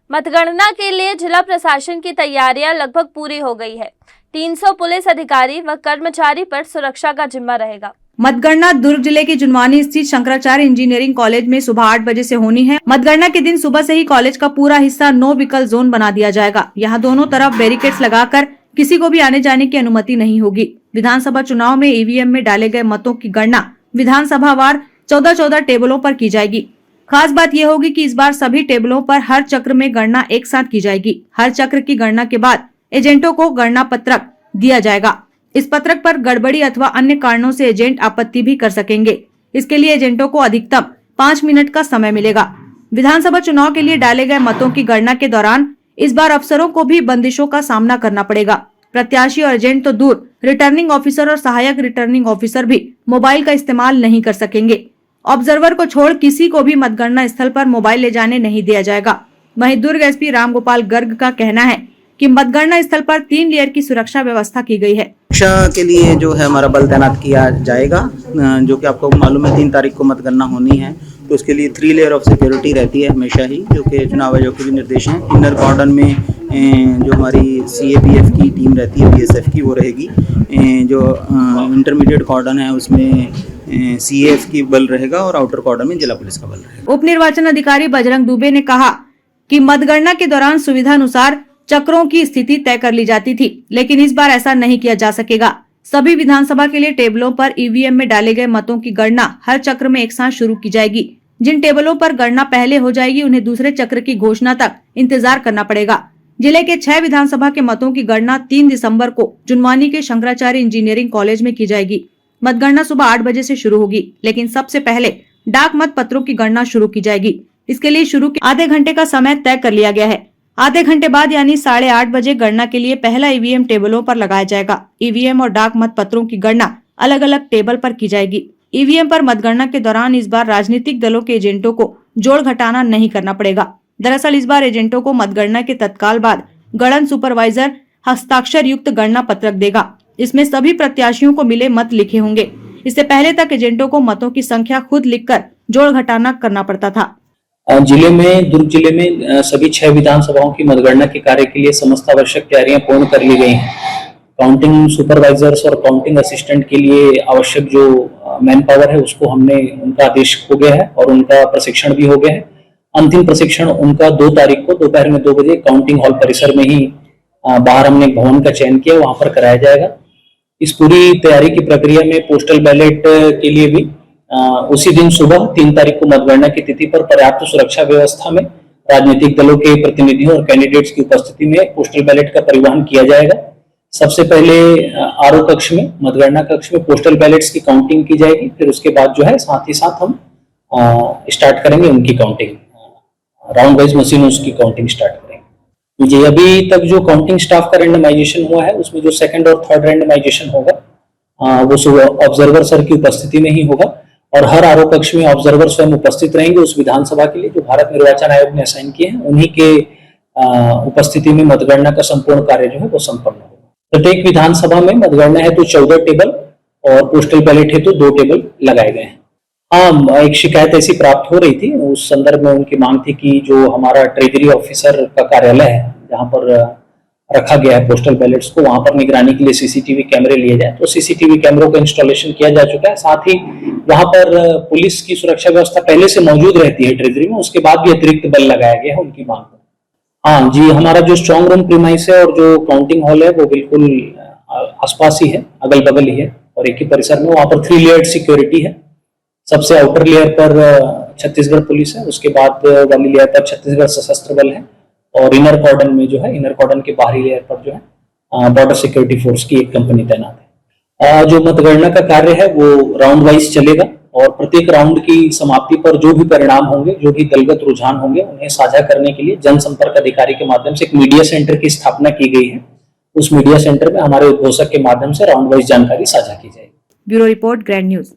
मतगणना के लिए जिला प्रशासन की तैयारियां लगभग पूरी हो गई है। 300 पुलिस अधिकारी व कर्मचारी पर सुरक्षा का जिम्मा रहेगा। मतगणना दुर्ग जिले के जुनवानी स्थित शंकराचार्य इंजीनियरिंग कॉलेज में सुबह 8 बजे से होनी है। मतगणना के दिन सुबह से ही कॉलेज का पूरा हिस्सा नो व्हीकल जोन बना दिया जाएगा। यहाँ दोनों तरफ बैरिकेड्स लगाकर किसी को भी आने जाने की अनुमति नहीं होगी। विधानसभा चुनाव में ईवीएम में डाले गए मतों की गणना विधानसभा वार 14 टेबलों पर की जाएगी। खास बात यह होगी कि इस बार सभी टेबलों पर हर चक्र में गणना एक साथ की जाएगी। हर चक्र की गणना के बाद एजेंटों को गणना पत्रक दिया जाएगा। इस पत्रक पर गड़बड़ी अथवा अन्य कारणों से एजेंट आपत्ति भी कर सकेंगे। इसके लिए एजेंटों को अधिकतम 5 मिनट का समय मिलेगा। विधानसभा चुनाव के लिए डाले गए मतों की गणना के दौरान इस बार अफसरों को भी बंदिशों का सामना करना पड़ेगा। प्रत्याशी और एजेंट तो दूर, रिटर्निंग ऑफिसर और सहायक रिटर्निंग ऑफिसर भी मोबाइल का इस्तेमाल नहीं कर सकेंगे। ऑब्जर्वर को छोड़ किसी को भी मतगणना स्थल पर मोबाइल ले जाने नहीं दिया जाएगा। वहीं दुर्ग एसपी रामगोपाल गर्ग का कहना है कि मतगणना स्थल पर 3 लेयर की सुरक्षा व्यवस्था की गई है। सुरक्षा के लिए जो है हमारा बल तैनात किया जाएगा, जो कि आपको मालूम है 3 तारीख को मतगणना होनी है, तो उसके लिए 3 लेयर ऑफ सिक्योरिटी रहती है हमेशा ही, जो कि चुनाव आयोग के भी निर्देश हैं। इनर कॉर्डन में जो हमारी सीएपीएफ की टीम रहती है, बीएसएफ की, वो रहेगी। जो इंटरमीडिएट कॉर्डन है उसमें सीएएफ की बल रहेगा और आउटर कॉर्डन में जिला पुलिस का बल रहेगा। उप निर्वाचन अधिकारी बजरंग दुबे ने कहा कि मतगणना के दौरान सुविधा अनुसार चक्रों की स्थिति तय कर ली जाती थी, लेकिन इस बार ऐसा नहीं किया जा सकेगा। सभी विधानसभा के लिए टेबलों पर ईवीएम में डाले गए मतों की गणना हर चक्र में एक साथ शुरू की जाएगी। जिन टेबलों पर गणना पहले हो जाएगी उन्हें दूसरे चक्र की घोषणा तक इंतजार करना पड़ेगा। जिले के 6 विधानसभा के मतों की गणना 3 दिसंबर को जुनवानी के शंकराचार्य इंजीनियरिंग कॉलेज में की जाएगी। मतगणना सुबह 8 बजे से शुरू होगी, लेकिन सबसे पहले डाक मत पत्रों की गणना शुरू की जाएगी। इसके लिए शुरू के आधे घंटे का समय तय कर लिया गया है। आधे घंटे बाद यानी 8:30 बजे गणना के लिए पहला ईवीएम टेबलों पर लगाया जाएगा। ईवीएम और डाक मत पत्रों की गणना अलग अलग टेबल पर की जाएगी। ईवीएम पर मतगणना के दौरान इस बार राजनीतिक दलों के एजेंटों को जोड़ घटाना नहीं करना पड़ेगा। दरअसल इस बार एजेंटों को मतगणना के तत्काल बाद गणन सुपरवाइजर हस्ताक्षर युक्त गणना पत्रक देगा। इसमें सभी प्रत्याशियों को मिले मत लिखे होंगे। इससे पहले तक एजेंटों को मतों की संख्या खुद लिखकर जोड़ घटाना करना पड़ता था। दुर्ग जिले में सभी 6 विधानसभाओं की मतगणना के कार्य के लिए समस्त आवश्यक तैयारियां पूर्ण कर ली गई हैं। काउंटिंग सुपरवाइजर्स और काउंटिंग असिस्टेंट के लिए आवश्यक जो मैन पावर है उसको उनका आदेश हो गया है और उनका प्रशिक्षण भी हो गया है। अंतिम प्रशिक्षण उनका 2 तारीख को दोपहर में 2 बजे काउंटिंग हॉल परिसर में ही बाहर हमने एक भवन का चयन किया, वहां पर कराया जाएगा। इस पूरी तैयारी की प्रक्रिया में पोस्टल बैलेट के लिए भी उसी दिन सुबह 3 तारीख को मतगणना की तिथि पर पर्याप्त सुरक्षा व्यवस्था में राजनीतिक दलों के प्रतिनिधियों और कैंडिडेट्स की उपस्थिति में पोस्टल बैलेट का परिवहन किया जाएगा। सबसे पहले आरओ कक्ष में, मतगणना कक्ष में पोस्टल बैलेट्स की काउंटिंग की जाएगी। फिर उसके बाद जो है साथ ही साथ हम स्टार्ट करेंगे उनकी काउंटिंग, राउंड वाइज मशीनों की काउंटिंग स्टार्ट करेंगे। जी, अभी तक जो काउंटिंग स्टाफ का रैंडमाइजेशन हुआ है उसमें जो 2nd और 3rd रैंडमाइजेशन होगा वो ऑब्जर्वर सर की उपस्थिति में ही होगा और हर आरओ कक्ष में ऑब्जर्वर स्वयं उपस्थित रहेंगे उस विधानसभा के लिए जो भारत निर्वाचन आयोग ने असाइन किए हैं। उन्हीं के उपस्थिति में मतगणना का संपूर्ण कार्य जो है वो संपन्न होगा। प्रत्येक विधानसभा में मतगणना हेतु 14 टेबल और पोस्टल बैलेट हेतु 2 टेबल लगाए गए हैं। हाँ, एक शिकायत ऐसी प्राप्त हो रही थी, उस संदर्भ में उनकी मांग थी कि जो हमारा ट्रेजरी ऑफिसर का कार्यालय है जहाँ पर रखा गया है पोस्टल बैलेट्स को, वहां पर निगरानी के लिए सीसीटीवी कैमरे लिए जाए। तो सीसीटीवी कैमरों का इंस्टॉलेशन किया जा चुका है। साथ ही वहां पर पुलिस की सुरक्षा व्यवस्था पहले से मौजूद रहती है ट्रेजरी में, उसके बाद भी अतिरिक्त बल लगाया गया है उनकी मांग पर। हाँ जी, हमारा जो स्ट्रॉन्ग रूम प्रीमाइस है और जो काउंटिंग हॉल है वो बिल्कुल आसपास ही है, अगल बगल ही है और एक ही परिसर में। वहां पर 3 लेयर्ड सिक्योरिटी है। सबसे आउटर लेयर पर छत्तीसगढ़ पुलिस है, उसके बाद वाली लेयर पर छत्तीसगढ़ सशस्त्र बल है और इनर कॉर्डन में जो है, इनर कॉर्डन के बाहरी लेयर पर जो है बॉर्डर सिक्योरिटी फोर्स की एक कंपनी तैनात है। जो मतगणना का कार्य है वो राउंड वाइज चलेगा और प्रत्येक राउंड की समाप्ति पर जो भी परिणाम होंगे, जो भी दलगत रुझान होंगे, उन्हें साझा करने के लिए जनसंपर्क अधिकारी के माध्यम से एक मीडिया सेंटर की स्थापना की गई है। उस मीडिया सेंटर में हमारे उद्घोषक के माध्यम से राउंड वाइज जानकारी साझा की जाएगी। Bureau report, grand news.